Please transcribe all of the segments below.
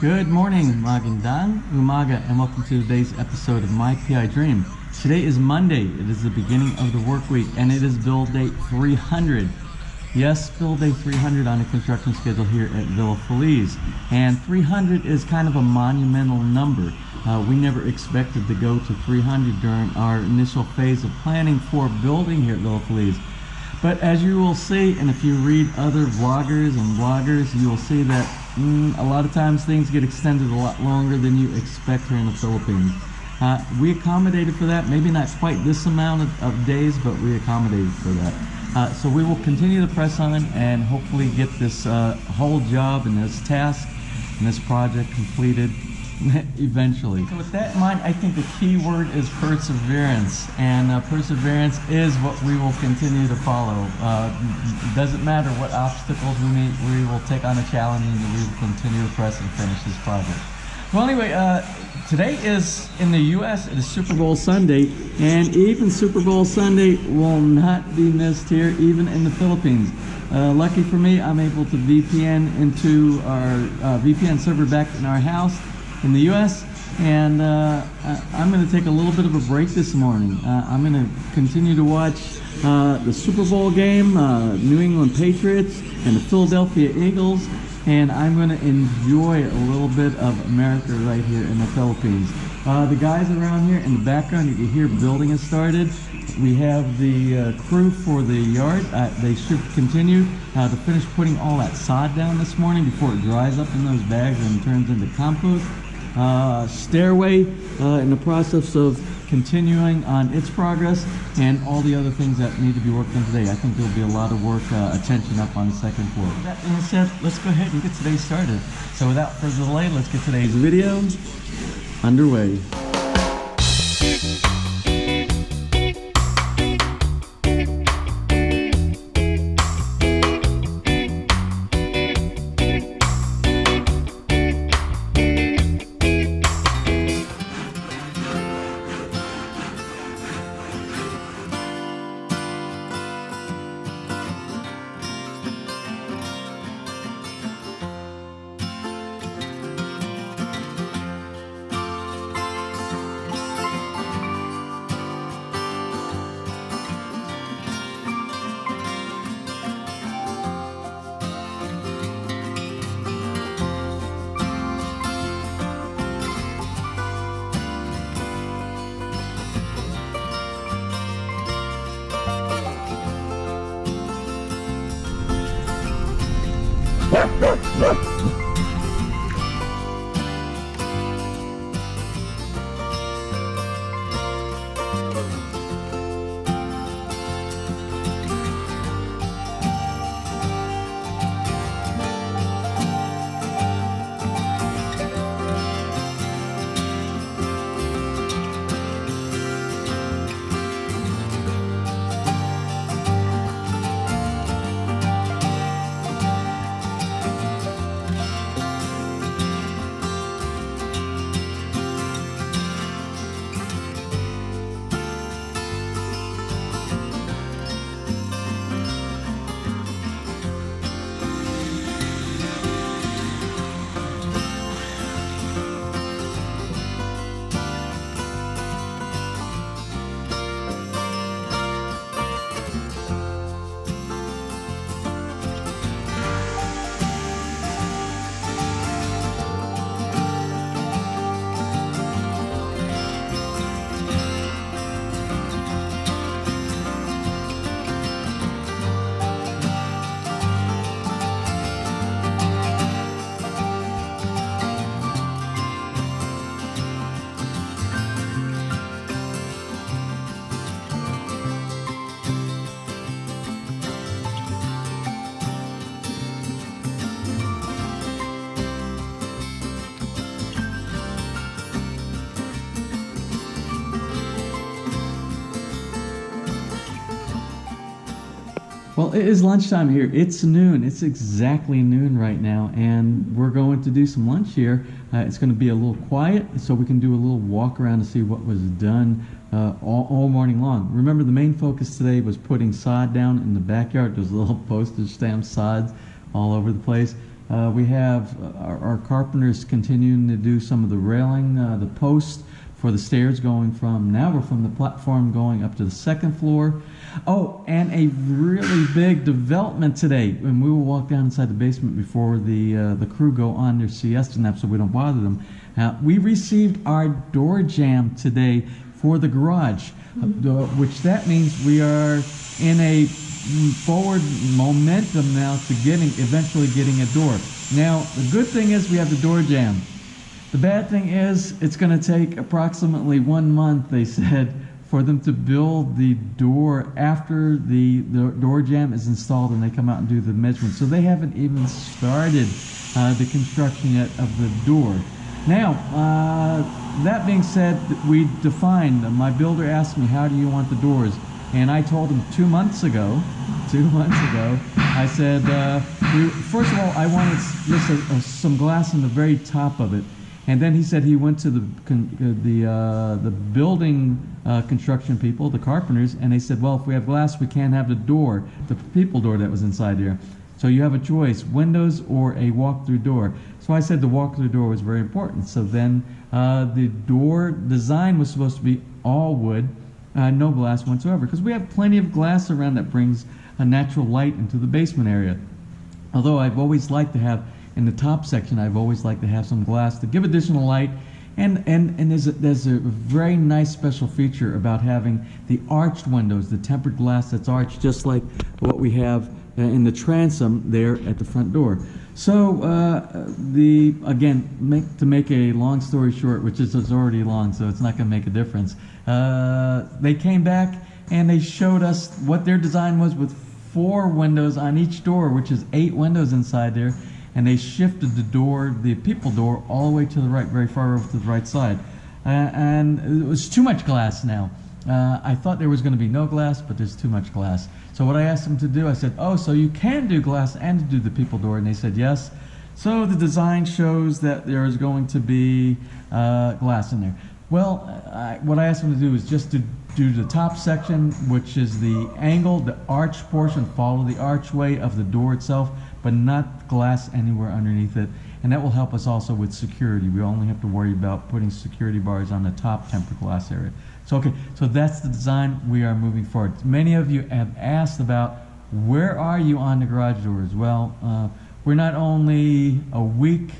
Good morning, magandang umaga, and welcome to today's episode of My PI Dream. Today is Monday. It is the beginning of the work week, and it is build day 300. Yes, build day 300 on a construction schedule here at Villa Feliz. And 300 is kind of a monumental number. We never expected to go to 300 during our initial phase of planning for building here at Villa Feliz. But as you will see, and if you read other vloggers and bloggers, you will see that a lot of times things get extended a lot longer than you expect here in the Philippines. We accommodated for that, maybe not quite this amount of days, but we accommodated for that. So we will continue to press on and hopefully get this whole job and this task and this project completed eventually. So with that in mind, I think the key word is perseverance, and perseverance is what we will continue to follow. It doesn't matter what obstacles we meet, we will take on a challenge and we will continue to press and finish this project. Well, anyway, today is, in the U.S., it is Super Bowl Sunday, and even Super Bowl Sunday will not be missed here, even in the Philippines. Lucky for me, I'm able to VPN into our VPN server back in our house in the U.S., and I'm going to take a little bit of a break this morning. I'm going to continue to watch the Super Bowl game, New England Patriots and the Philadelphia Eagles, and I'm going to enjoy a little bit of America right here in the Philippines. The guys around here in the background, you can hear building has started. We have the crew for the yard. They should continue to finish putting all that sod down this morning before it dries up in those bags and turns into compost. Stairway in the process of continuing on its progress, and all the other things that need to be worked on today. I think there'll be a lot of work attention up on the second floor. With that being said, let's go ahead and get today started. So without further delay, let's get today's video underway. Well, it is lunchtime here. It's noon. It's exactly noon right now, and we're going to do some lunch here. It's going to be a little quiet, so we can do a little walk around to see what was done all morning long. Remember, the main focus today was putting sod down in the backyard. There's little postage stamp sods all over the place. We have our carpenters continuing to do some of the railing, the posts for the stairs going from, now we're from the platform going up to the second floor. Oh, and a really big development today. And we will walk down inside the basement before the crew go on their siesta nap so we don't bother them. We received our door jamb today for the garage, which that means we are in a forward momentum now to eventually getting a door. Now, the good thing is we have the door jamb. The bad thing is it's going to take approximately 1 month, they said, for them to build the door after the door jamb is installed and they come out and do the measurements. So they haven't even started the construction yet of the door. Now, that being said, we defined, my builder asked me, how do you want the doors? And I told him 2 months ago, I said, first of all, I wanted just some glass in the very top of it. And then he said he went to the building construction people, the carpenters, and they said, well, if we have glass, we can't have the door, the people door that was inside there. So you have a choice, windows or a walk-through door. So I said the walk-through door was very important. So then the door design was supposed to be all wood, no glass whatsoever, because we have plenty of glass around that brings a natural light into the basement area. Although I've always liked to have, in the top section, I've always liked to have some glass to give additional light. And there's a very nice special feature about having the arched windows, the tempered glass that's arched, just like what we have in the transom there at the front door. So again, to make a long story short, which is already long, so it's not going to make a difference. They came back and they showed us what their design was with 4 windows on each door, which is 8 windows inside there. And they shifted the door, the people door, all the way to the right, very far over to the right side. And it was too much glass now. I thought there was going to be no glass, but there's too much glass. So what I asked them to do, I said, oh, so you can do glass and do the people door? And they said yes. So the design shows that there is going to be glass in there. Well, what I asked them to do is just to do the top section, which is the angle, the arch portion, follow the archway of the door itself, but not glass anywhere underneath it. And that will help us also with security. We only have to worry about putting security bars on the top tempered glass area. So okay, so that's the design. We are moving forward. Many of you have asked about where are you on the garage doors? Well, we're not only a week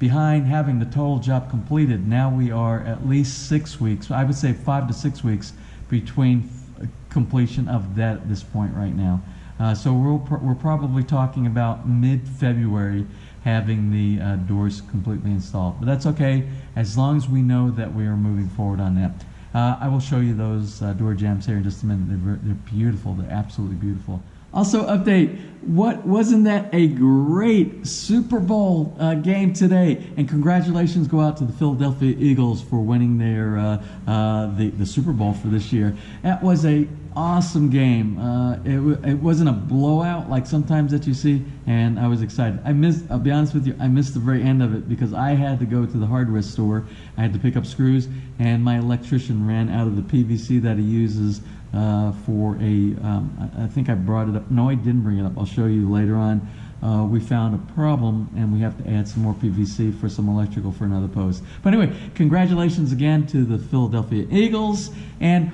behind having the total job completed, now we are at least 6 weeks, I would say 5 to 6 weeks between completion of that at this point right now. So we're probably talking about mid-February having the doors completely installed. But that's okay, as long as we know that we are moving forward on that. I will show you those door jambs here in just a minute. They're beautiful. They're absolutely beautiful. Also, update, wasn't that a great Super Bowl game today? And congratulations go out to the Philadelphia Eagles for winning their the Super Bowl for this year. That was a awesome game. It wasn't a blowout like sometimes that you see, and I was excited. I'll be honest with you, I missed the very end of it because I had to go to the hardware store. I had to pick up screws, and my electrician ran out of the PVC that he uses for I think I brought it up. No, I didn't bring it up. I'll show you later on. We found a problem and we have to add some more PVC for some electrical for another post. But anyway, congratulations again to the Philadelphia Eagles. And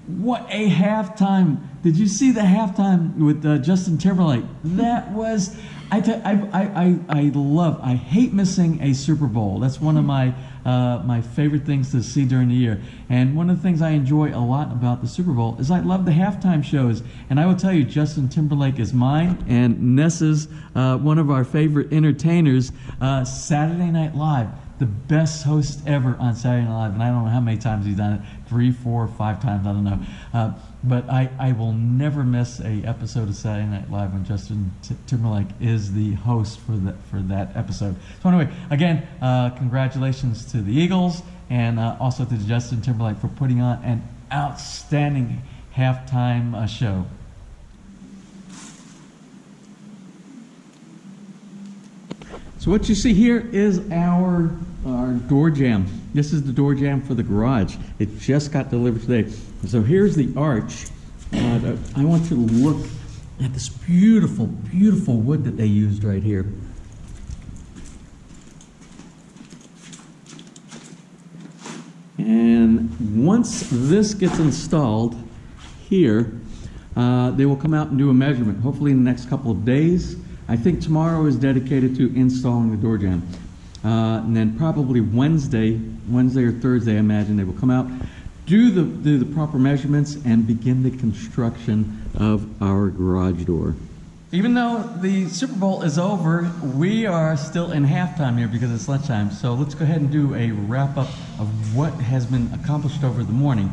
what a halftime. Did you see the halftime with Justin Timberlake? That was, I hate missing a Super Bowl. That's one of my favorite things to see during the year. And one of the things I enjoy a lot about the Super Bowl is I love the halftime shows. And I will tell you, Justin Timberlake is mine and Nessa's one of our favorite entertainers. Saturday Night Live, the best host ever on Saturday Night Live. And I don't know how many times he's done it, 3, 4, 5 times, I don't know. But I will never miss a episode of Saturday Night Live when Justin Timberlake is the host for that episode. So anyway, again, congratulations to the Eagles and also to Justin Timberlake for putting on an outstanding halftime show. So what you see here is our door jamb. This is the door jamb for the garage. It just got delivered today. So here's the arch. I want you to look at this beautiful, beautiful wood that they used right here. And once this gets installed here, they will come out and do a measurement, hopefully in the next couple of days. I think tomorrow is dedicated to installing the door jamb. And then probably Wednesday or Thursday, I imagine they will come out, do the proper measurements, and begin the construction of our garage door. Even though the Super Bowl is over, we are still in halftime here because it's lunchtime. So let's go ahead and do a wrap up of what has been accomplished over the morning.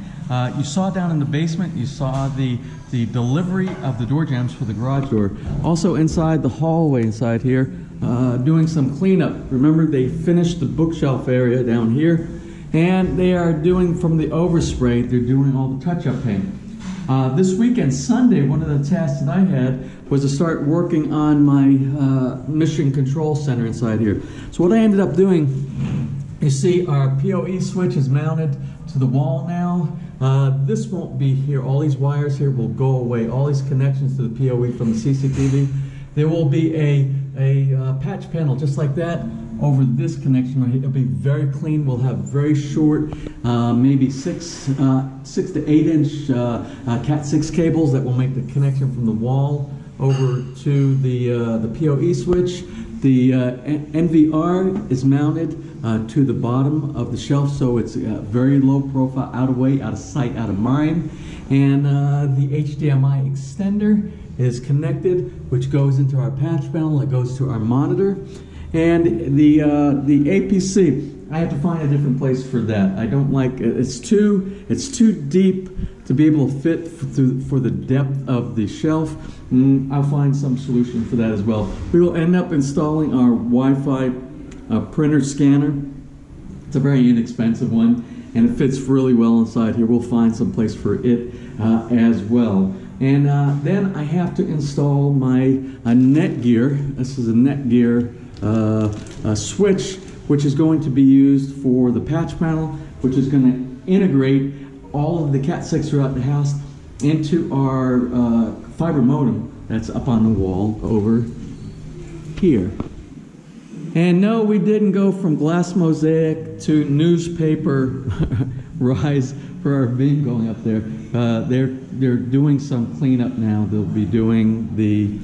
You saw down in the basement, you saw the delivery of the door jambs for the garage door. Also inside the hallway inside here, doing some cleanup. Remember, they finished the bookshelf area down here, and they are doing from the overspray, they're doing all the touch-up paint. This weekend, Sunday, one of the tasks that I had was to start working on my mission control center inside here. So what I ended up doing, you see our PoE switch is mounted to the wall now. This won't be here. All these wires here will go away. All these connections to the PoE from the CCTV. There will be a patch panel just like that over this connection right here. It'll be very clean. We'll have very short, maybe 6 to 8 inch Cat 6 cables that will make the connection from the wall over to the PoE switch. The NVR is mounted to the bottom of the shelf, so it's very low profile, out of way, out of sight, out of mind. And the HDMI extender is connected, which goes into our patch panel. It goes to our monitor. And the APC, I have to find a different place for that. I don't like it. It's too deep to be able to fit for the depth of the shelf. I'll find some solution for that as well. We will end up installing our Wi-Fi printer scanner. It's a very inexpensive one, and it fits really well inside here. We'll find some place for it as well. And then I have to install my Netgear. This is a Netgear switch, which is going to be used for the patch panel, which is going to integrate all of the Cat 6 throughout the house into our fiber modem that's up on the wall over here. And no, we didn't go from glass mosaic to newspaper rise for our beam going up there. They're doing some cleanup now. They'll be doing the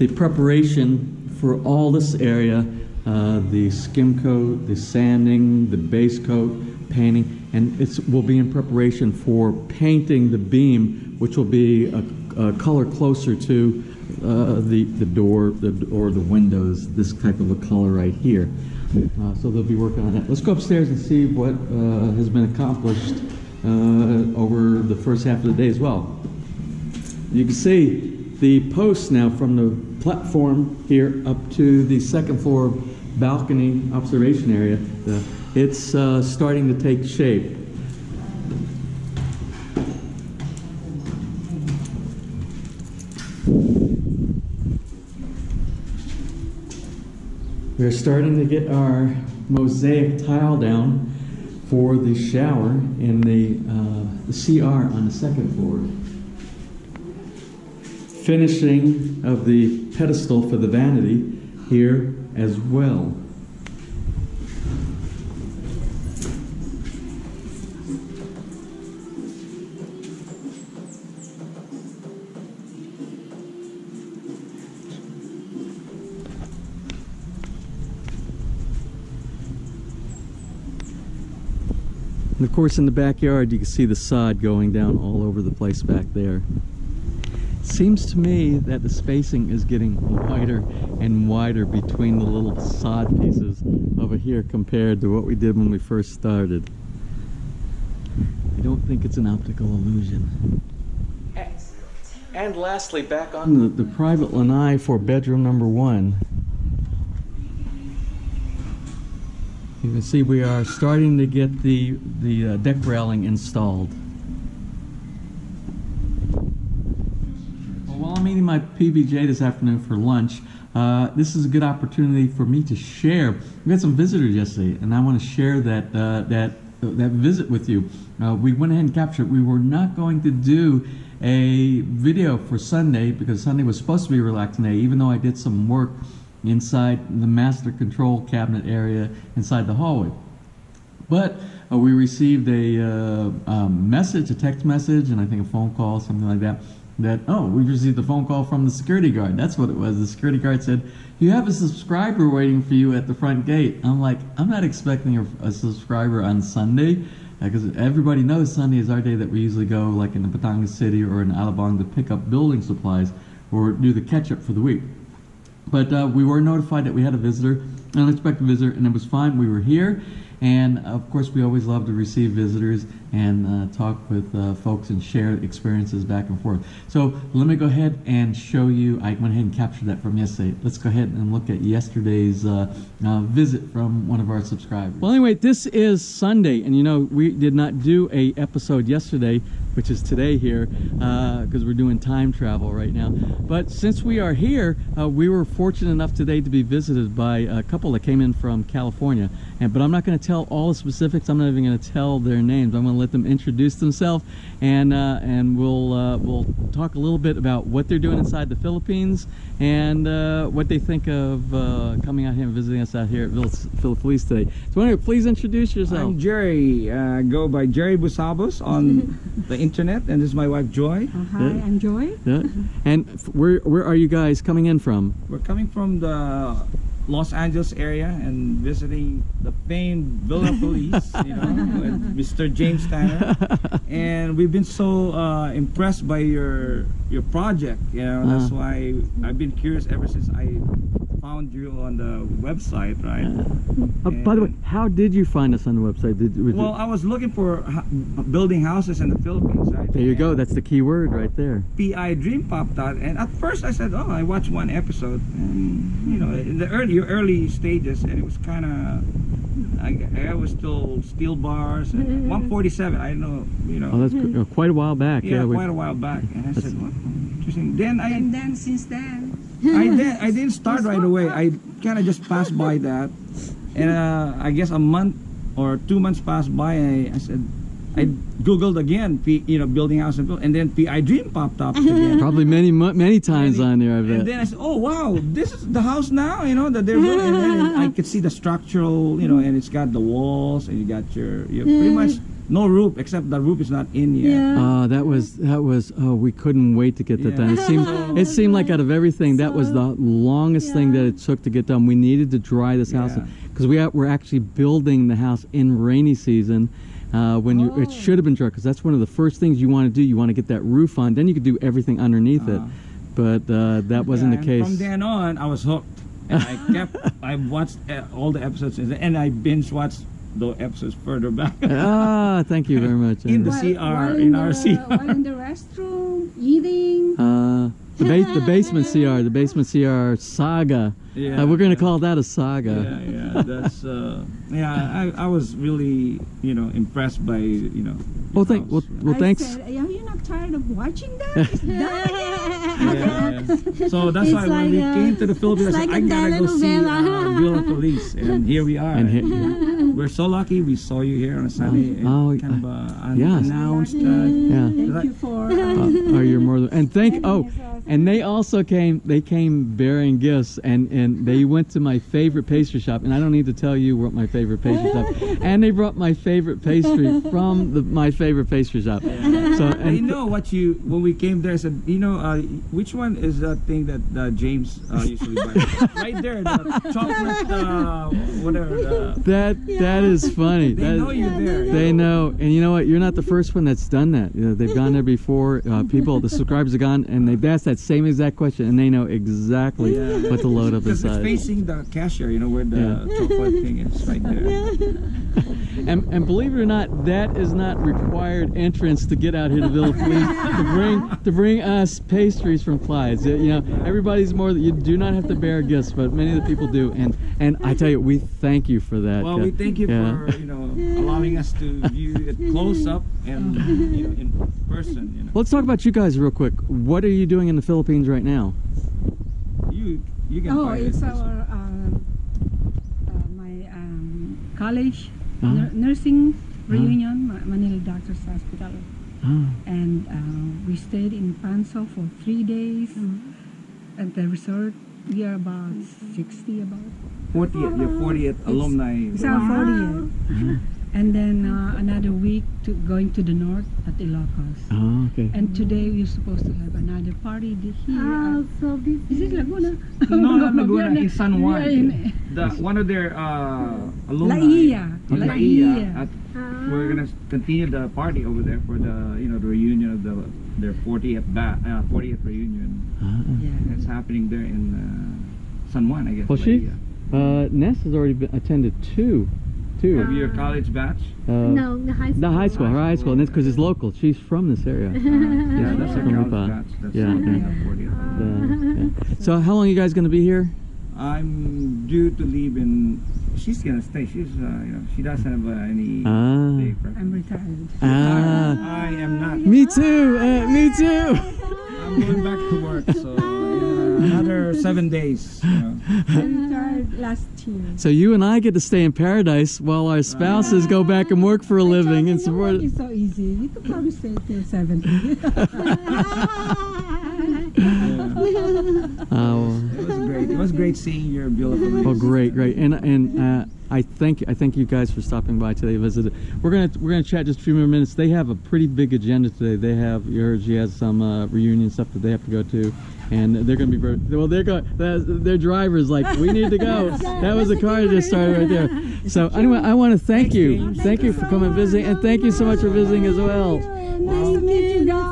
preparation for all this area, the skim coat, the sanding, the base coat, painting, and it will be in preparation for painting the beam, which will be a color closer to the door or the windows, this type of a color right here. So they'll be working on that. Let's go upstairs and see what has been accomplished over the first half of the day as well. You can see the posts now from the platform here up to the second floor balcony observation area. It's starting to take shape. We're starting to get our mosaic tile down for the shower in the CR on the second floor. Finishing of the pedestal for the vanity here as well. And of course in the backyard you can see the sod going down all over the place back there. Seems to me that the spacing is getting wider and wider between the little sod pieces over here compared to what we did when we first started. I don't think it's an optical illusion. And lastly, back on the private lanai for bedroom number 1. You can see we are starting to get the deck railing installed. Well, while I'm eating my PBJ this afternoon for lunch, this is a good opportunity for me to share. We had some visitors yesterday, and I want to share that visit with you. We went ahead and captured it. We were not going to do a video for Sunday because Sunday was supposed to be a relaxing day, even though I did some work inside the master control cabinet area inside the hallway. But we received a message, a text message, and I think a phone call, something like that. We've received a phone call from the security guard. That's what it was. The security guard said, "You have a subscriber waiting for you at the front gate." I'm like, I'm not expecting a subscriber on Sunday, because everybody knows Sunday is our day that we usually go, like in the Batangas City or in Alabang, to pick up building supplies or do the catch-up for the week. But we were notified that we had a visitor, an unexpected visitor, and it was fine. We were here. And of course, we always love to receive visitors and talk with folks and share experiences back and forth. So let me go ahead and show you. I went ahead and captured that from yesterday. Let's go ahead and look at yesterday's visit from one of our subscribers. Well, anyway, this is Sunday, and you know, we did not do a episode yesterday, which is today here, because we're doing time travel right now. But since we are here, we were fortunate enough today to be visited by a couple that came in from California. But I'm not going to tell all the specifics. I'm not even going to tell their names. I'm going to let them introduce themselves, and we'll talk a little bit about what they're doing inside the Philippines and what they think of coming out here and visiting us out here at Feliz today. So anyway, please introduce yourself. I'm Jerry. Go by Jerry Busabos on the internet, and this is my wife Joy. Hi, I'm Joy. Yeah. And where are you guys coming in from? We're coming from the Los Angeles area and visiting the famed Villa Feliz, you know, with Mr. James Tanner. And we've been so impressed by your project, you know. That's why I've been curious ever since I found you on the website, right? By the way, how did you find us on the website? Well, I was looking for building houses in the Philippines, right? There you go. That's the key word right there. PI Dream popped out, and at first I said, "Oh, I watched one episode," and you know, in the early stages, and it was kind of, I was still steel bars and 147. I know, you know. Oh, that's quite a while back. Yeah, quite a while back, and I said, "Well, interesting." And then since then, I didn't start right away. I kind of just passed by that, and I guess a month or 2 months passed by. I said, I googled again, you know, building house and then PI Dream popped up again. Probably many times on there, I bet. And then I said, oh wow, this is the house now, you know, that they're building. And then I could see the structural, you know, and it's got the walls, and you got your pretty much no roof, except the roof is not in yet. Yeah. That was. Oh, we couldn't wait to get that done. It seemed like out of everything, that was the longest thing that it took to get done. We needed to dry this house because we're actually building the house in rainy season. When it should have been dry, because that's one of the first things you want to do. You want to get that roof on, then you could do everything underneath it. But that wasn't the case. From then on, I was hooked, and I watched all the episodes, and I binge watched the episodes further back. Thank you very much. In the CR, in our CR. While in the restroom, eating. The basement CR, the basement CR saga. Yeah, we're gonna call that a saga. Yeah, that's I was really, you know, impressed by, you know. Well, thanks. Said, are you not tired of watching that? It's Yeah. So that's why when we came to the Philippines, I gotta go see Villa Feliz, and here we are. We're so lucky we saw you here on a Sunday. Kind of unannounced. Thank you for. You're more than, and they also came. They came bearing gifts, and they went to my favorite pastry shop. And I don't need to tell you what my favorite pastry shop. And they brought my favorite pastry from my favorite pastry shop. Yeah. So and you know what when we came there, I said, you know, which one is that thing that James usually buys? Right there, the chocolate, whatever. That is funny. They know you're there. They know, and you know what? You're not the first one that's done that. You know, they've gone there before. The subscribers have gone, and they've asked that same exact question, and they know exactly what to load up inside. Because it's facing the cashier, you know, where the chocolate thing is, right there. And believe it or not, that is not required entrance to get out here to Villa Feliz to bring us pastries from Clyde's. You know, everybody's more that you do not have to bear gifts, but many of the people do. And I tell you, we thank you for that. Well, we thank you for, you know, allowing us to view it close up and, you know, in person. You know. Let's talk about you guys real quick. What are you doing in the Philippines right now? You can it's our my college nursing reunion, Manila Doctors Hospital, and we stayed in Panso for 3 days at the resort. We are about 60, about 40th, your 40th alumni. It's our 40th. And then another week going to the north at Ilocos. Oh, okay. And today we're supposed to have another party here. So this Is it Laguna? No, not Laguna, in San Juan. Yeah, One of their alumni. La Ia. We're gonna continue the party over there for the the reunion of their 40th reunion. Yeah. It's happening there in San Juan, I guess. Well, La she, Ia. Ness has already attended two. Of your college batch? No, the high school. The high school, her high school, and that's because it's local. She's from this area. Yeah, that's a From college batch. That's yeah, okay. 40th. Yeah. So how long are you guys going to be here? I'm due to leave in. She's gonna stay. She's she doesn't have any day preference. I'm retired. Ah, I am not. me too. Me too. I'm going back to work, so another 7 days. I retired last year. So you and I get to stay in paradise while our spouses go back and work for a living and support. It's so easy. You could probably stay till 70. It was great. It was great seeing your beautiful. Oh, great, great, and I thank you guys for stopping by today. Visited. We're gonna chat just a few more minutes. They have a pretty big agenda today. They have, you heard, she has some reunion stuff that they have to go to, and they're gonna be very well. Their driver's like, we need to go. That was a car that just started right there. So anyway, I want to thank you for coming visiting, and thank you so much for visiting as well. Nice to meet you guys.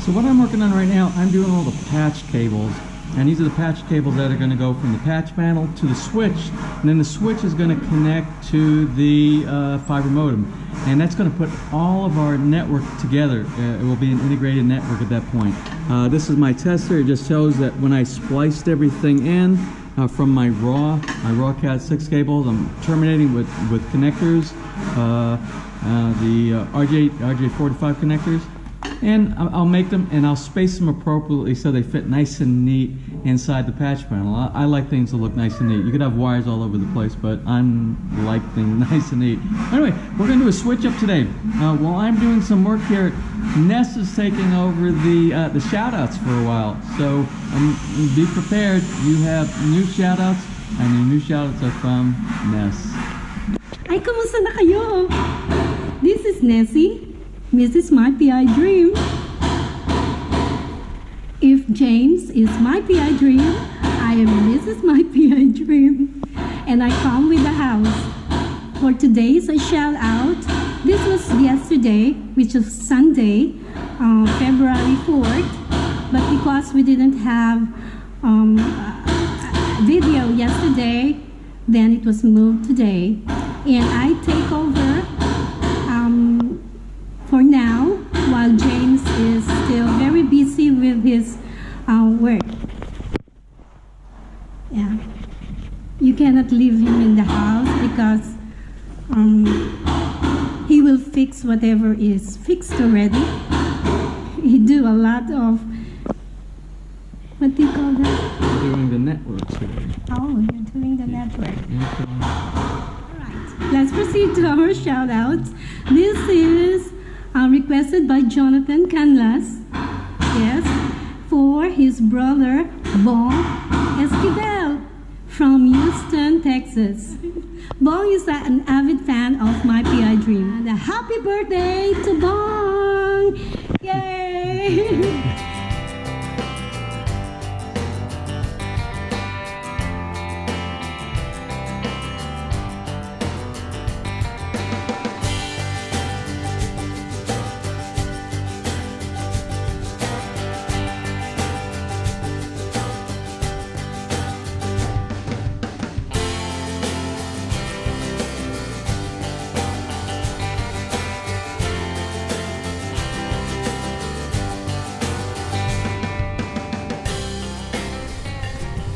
So what I'm working on right now, I'm doing all the patch cables, and these are the patch cables that are going to go from the patch panel to the switch, and then the switch is going to connect to the fiber modem, and that's going to put all of our network together. It will be an integrated network at that point. This is my tester. It just shows that when I spliced everything in from my raw Cat 6 cables, I'm terminating with connectors, the RJ45 connectors. And I'll make them and I'll space them appropriately so they fit nice and neat inside the patch panel. I like things to look nice and neat. You could have wires all over the place, but I like things nice and neat. Anyway, we're going to do a switch up today. While I'm doing some work here, Ness is taking over the shout-outs for a while. So be prepared. You have new shout-outs, and your new shout-outs are from Ness. Ay, kumusta na kayo? This is Nessie. Mrs. My PI Dream. If James is my PI Dream, I am Mrs. My PI Dream. And I come with the house. For today's shout out, this was yesterday, which was Sunday, February 4th. But because we didn't have video yesterday, then it was moved today. And I take over for now, while James is still very busy with his work. Yeah, you cannot leave him in the house because he will fix whatever is fixed already. He do a lot of, what do you call that? We're doing the networks today. Oh, you're doing the network. Alright, let's proceed to our shout outs. This is requested by Jonathan Canlas, yes, for his brother Bong Esquivel from Houston, Texas. Bong is an avid fan of My PI Dream. And a happy birthday to Bong! Yay!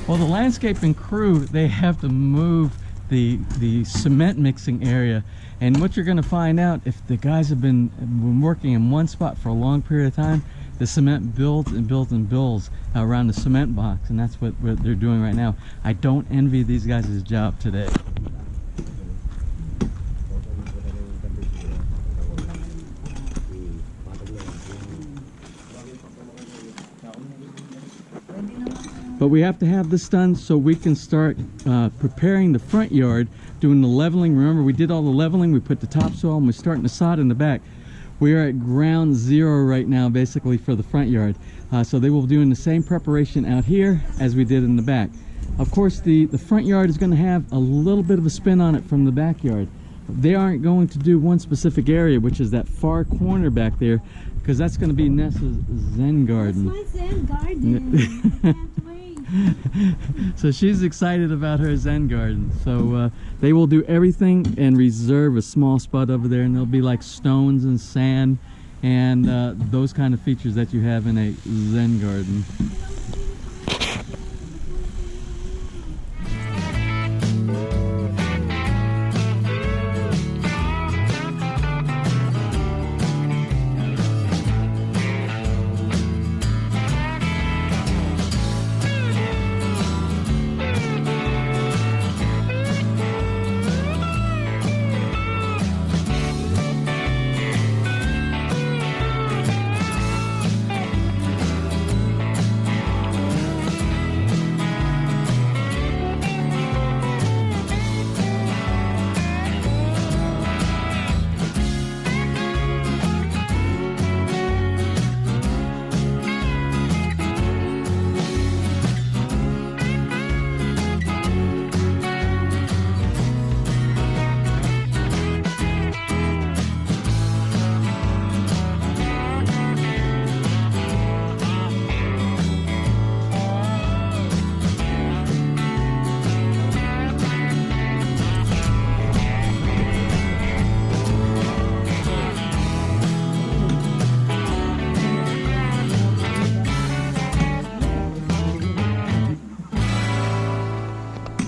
Well, the landscaping crew, they have to move the cement mixing area, and what you're going to find out, if the guys have been working in one spot for a long period of time, the cement builds and builds and builds around the cement box, and that's what they're doing right now. I don't envy these guys' job today. But we have to have this done so we can start preparing the front yard, doing the leveling. Remember, we did all the leveling, we put the topsoil, and we're starting to sod in the back. We are at ground zero right now, basically, for the front yard. So they will be doing the same preparation out here as we did in the back. Of course, the front yard is going to have a little bit of a spin on it from the backyard. They aren't going to do one specific area, which is that far corner back there, because that's going to be Nessa's Zen garden. That's my Zen garden. Can't wait. So she's excited about her Zen garden. So they will do everything and reserve a small spot over there, and there'll be like stones and sand and those kind of features that you have in a Zen garden.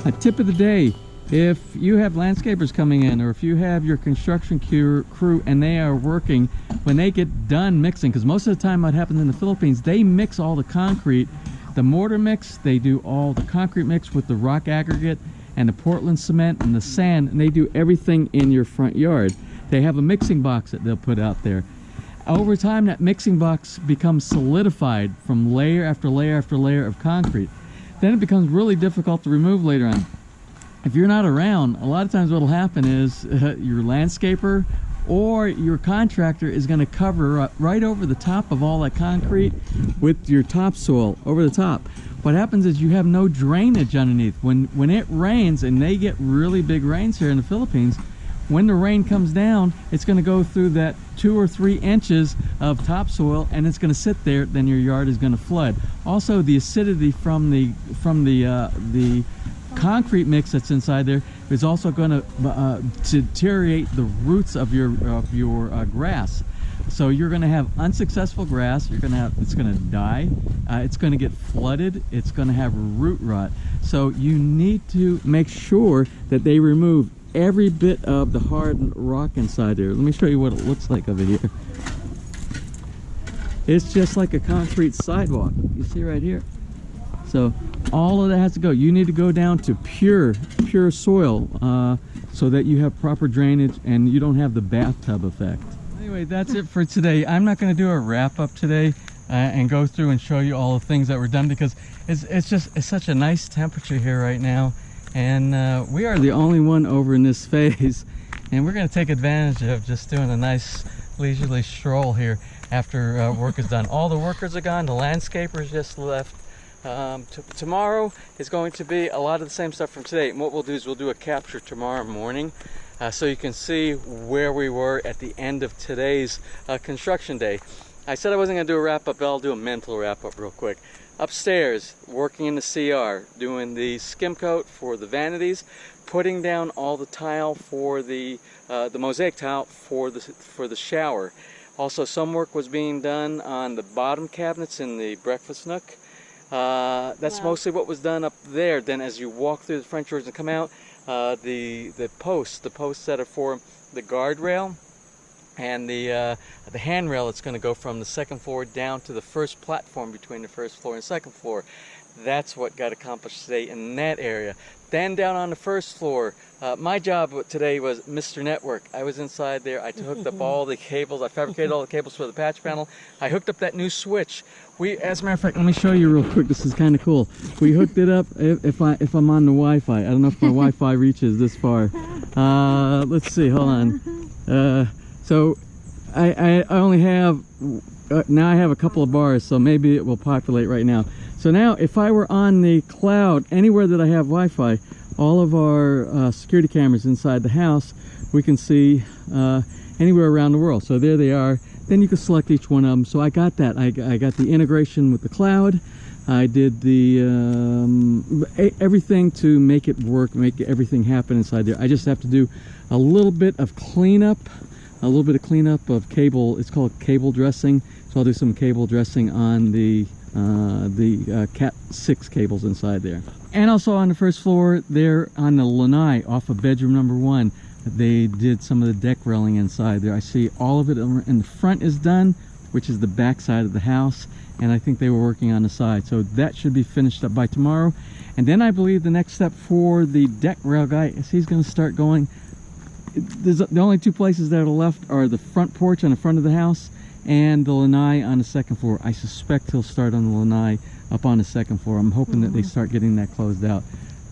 A tip of the day: if you have landscapers coming in, or if you have your construction crew and they are working, when they get done mixing, because most of the time what happens in the Philippines, they mix all the concrete, the mortar mix, they do all the concrete mix with the rock aggregate and the Portland cement and the sand, and they do everything in your front yard. They have a mixing box that they'll put out there. Over time, that mixing box becomes solidified from layer after layer after layer of concrete. Then it becomes really difficult to remove later on. If you're not around, a lot of times what will happen is your landscaper or your contractor is going to cover right over the top of all that concrete with your topsoil over the top. What happens is you have no drainage underneath. When it rains, and they get really big rains here in the Philippines, when the rain comes down, it's going to go through that 2 or 3 inches of topsoil, and it's going to sit there. Then your yard is going to flood. Also, the acidity from the concrete mix that's inside there is also going to deteriorate the roots of your grass. So you're going to have unsuccessful grass. It's going to die. It's going to get flooded. It's going to have root rot. So you need to make sure that they remove every bit of the hard rock inside there. Let me show you what it looks like over here. It's just like a concrete sidewalk. You see right here. So all of that has to go. You need to go down to pure soil so that you have proper drainage and you don't have the bathtub effect. Anyway, that's it for today. I'm not going to do a wrap-up today and go through and show you all the things that were done, because it's such a nice temperature here right now. And we are the only one over in this phase, and we're going to take advantage of just doing a nice leisurely stroll here after work is done. All the workers are gone, the landscapers just left. Tomorrow is going to be a lot of the same stuff from today, and what we'll do is we'll do a capture tomorrow morning so you can see where we were at the end of today's construction day. I said I wasn't going to do a wrap-up, but I'll do a mental wrap-up real quick. Upstairs, working in the CR, doing the skim coat for the vanities, putting down all the tile for the mosaic tile for the shower. Also, some work was being done on the bottom cabinets in the breakfast nook. That's mostly what was done up there. Then, as you walk through the front doors and come out, the posts that are for the guardrail and the handrail that's going to go from the second floor down to the first platform between the first floor and second floor. That's what got accomplished today in that area. Then down on the first floor, my job today was Mr. Network. I was inside there. I hooked up all the cables. I fabricated all the cables for the patch panel. I hooked up that new switch. As a matter of fact, let me show you real quick. This is kind of cool. We hooked it up. If I'm on the Wi-Fi, I don't know if my Wi-Fi reaches this far. Let's see. Hold on. So I only have now I have a couple of bars, so maybe it will populate right now. So now, if I were on the cloud anywhere that I have Wi-Fi, all of our security cameras inside the house, we can see anywhere around the world. So there they are. Then you can select each one of them. So I got that. I got the integration with the cloud. I did the everything to make it work, make everything happen inside there. I just have to do a little bit of cleanup, of cable. It's called cable dressing. So I'll do some cable dressing on the Cat 6 cables inside there. And also on the first floor there on the lanai off of bedroom number 1, they did some of the deck railing inside there. I see all of it in the front is done, which is the back side of the house, and I think they were working on the side. So that should be finished up by tomorrow. And then I believe the next step for the deck rail guy is he's going to start going. The only two places that are left are the front porch on the front of the house and the lanai on the second floor. I suspect he'll start on the lanai up on the second floor. I'm hoping that they start getting that closed out.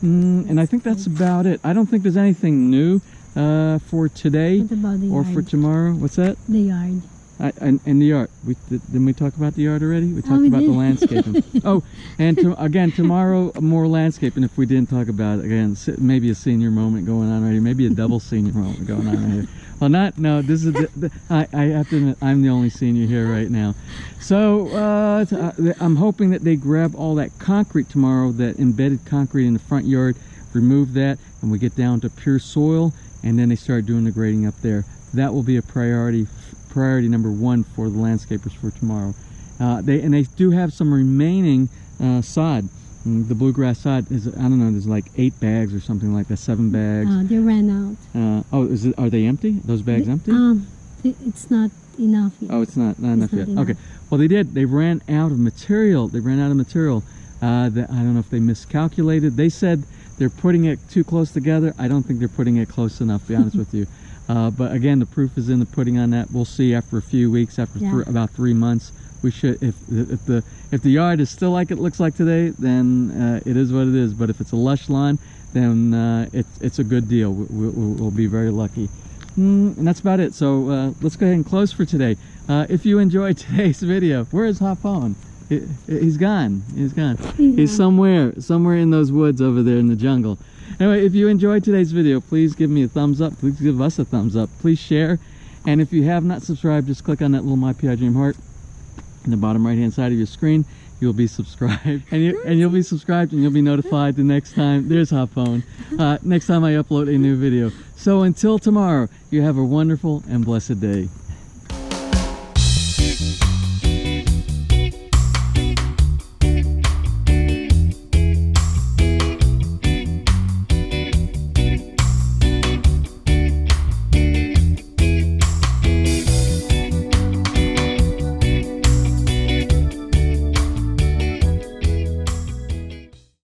And I think that's about it. I don't think there's anything new for today or for tomorrow. What's that? The yard. And the yard. Didn't we talk about the yard already? We talked about the landscaping. Oh, and again, tomorrow more landscaping if we didn't talk about it. Again, maybe a senior moment going on right here. Maybe a double senior moment going on right here. Well, no, this is, I have to admit, I'm the only senior here right now. So, I'm hoping that they grab all that concrete tomorrow, that embedded concrete in the front yard, remove that, and we get down to pure soil, and then they start doing the grading up there. That will be a priority number 1 for the landscapers for tomorrow. They do have some remaining sod. The bluegrass sod is, I don't know, there's like 8 bags or something like that, 7 bags. They ran out. Are they empty? Those bags empty? It's not enough yet. Oh, it's not enough yet. Okay. Well, they ran out of material. That I don't know if they miscalculated. They said they're putting it too close together. I don't think they're putting it close enough, to be honest with you. But again, the proof is in the pudding on that. We'll see after a few weeks, after about 3 months. We should, if the yard is still like it looks like today, then it is what it is. But if it's a lush lawn, then it's a good deal. We'll be very lucky. And that's about it. So let's go ahead and close for today. If you enjoyed today's video, where is Hopone? He's gone. He's somewhere in those woods over there in the jungle. Anyway, if you enjoyed today's video, please give me a thumbs up. Please give us a thumbs up. Please share. And if you have not subscribed, just click on that little My PI Dream heart in the bottom right hand side of your screen. You'll be subscribed, and you'll be subscribed, and you'll be notified the next time. There's Hopone. Next time I upload a new video. So until tomorrow, you have a wonderful and blessed day.